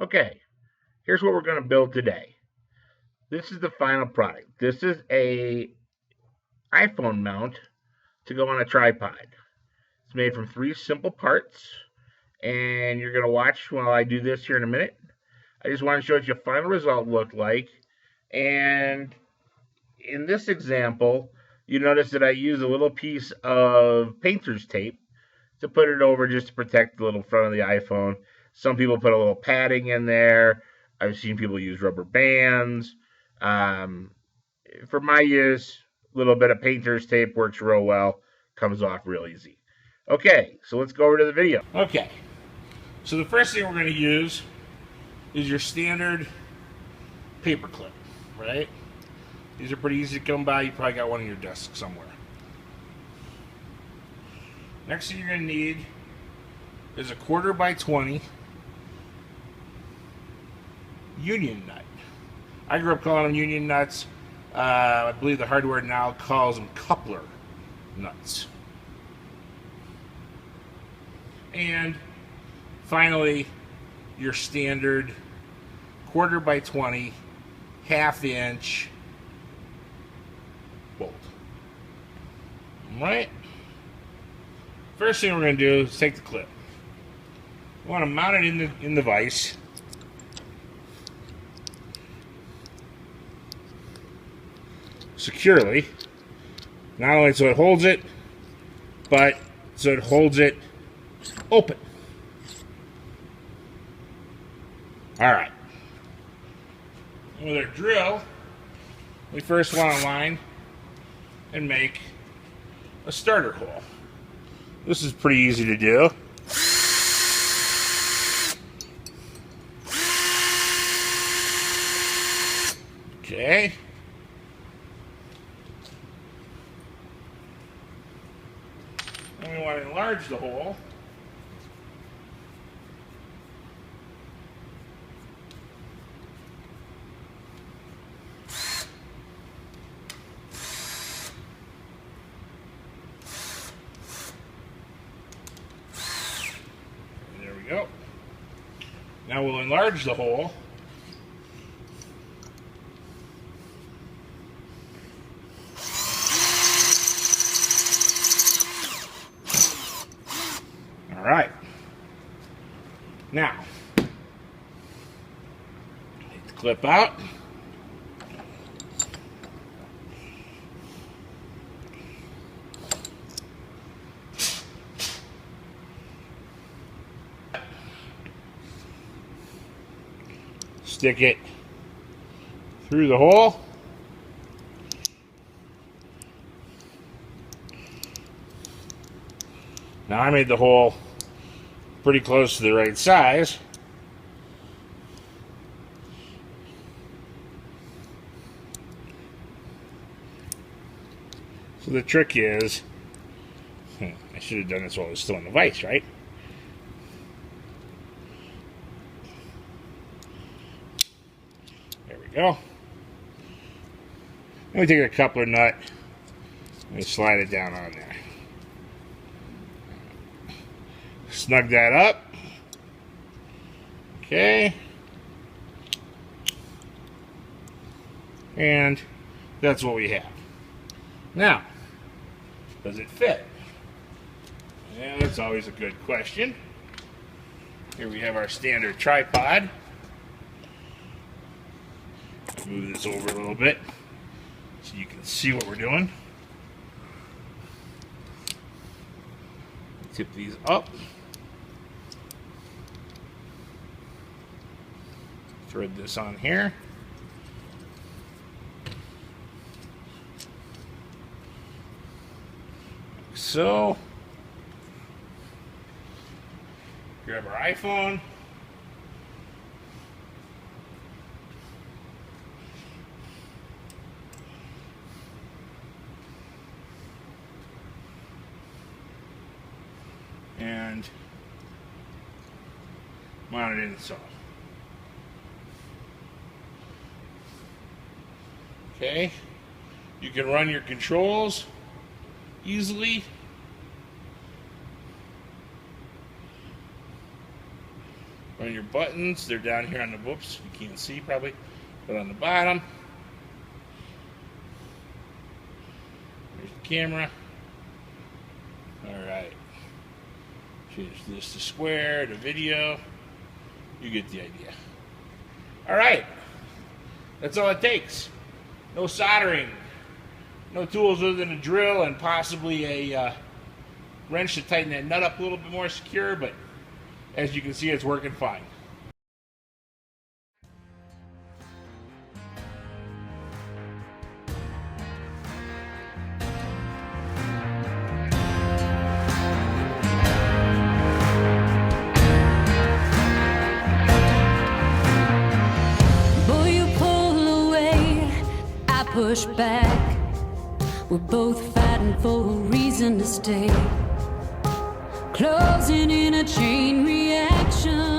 Okay, here's what we're going to build today. This is the final product. This is a iPhone mount to go on a tripod. It's made from three simple parts, and you're going to watch while I do this here in a minute. I just want to show you what your final result looked like. And in this example, you notice that I use a little piece of painter's tape to put it over just to protect the little front of the iPhone. Some people put a little padding in there. I've seen people use rubber bands. Um, for my use, a little bit of painter's tape works real well, comes off real easy. Okay, so let's go over to the video. Okay, so the first thing we're going to use is your standard paper clip, right? These are pretty easy to come by. You probably got one on your desk somewhere. Next thing you're going to need is a 1/4 by 20 union nut. I grew up calling them union nuts. I believe the hardware now calls them coupler nuts. And finally, your standard 1/4 by 20 1/2 inch bolt. All right. First thing we're going to do is take the clip. We want to mount it in the vise. Securely. Not only so it holds it, but so it holds it open. Alright. With our drill, we first want to line and make a starter hole. This is pretty easy to do. Okay. And we want to enlarge the hole. There we go. Now we'll enlarge the hole. All right. Now, take the clip out. Stick it through the hole. Now I made the hole pretty close to the right size. So the trick is, I should have done this while it was still in the vise, right? There we go. Then we take a coupler nut and we slide it down on there. Snug that up. Okay. And that's what we have. Now, does it fit? Yeah, that's always a good question. Here we have our standard tripod. Move this over a little bit so you can see what we're doing. Tip these up. Thread this on here. Like so. Grab our iPhone. And mount it in so. Okay, you can run your controls easily. On your buttons, they're down here on the, whoops, you can't see probably, but on the bottom. There's the camera. Alright. Change this to square, to video. You get the idea. Alright. That's all it takes. No soldering. No tools other than a drill and possibly a wrench to tighten that nut up a little bit more secure, but as you can see, it's working fine. Boy, you pull away, I push back. We're both fighting for a reason to stay. Closing in a chain reaction.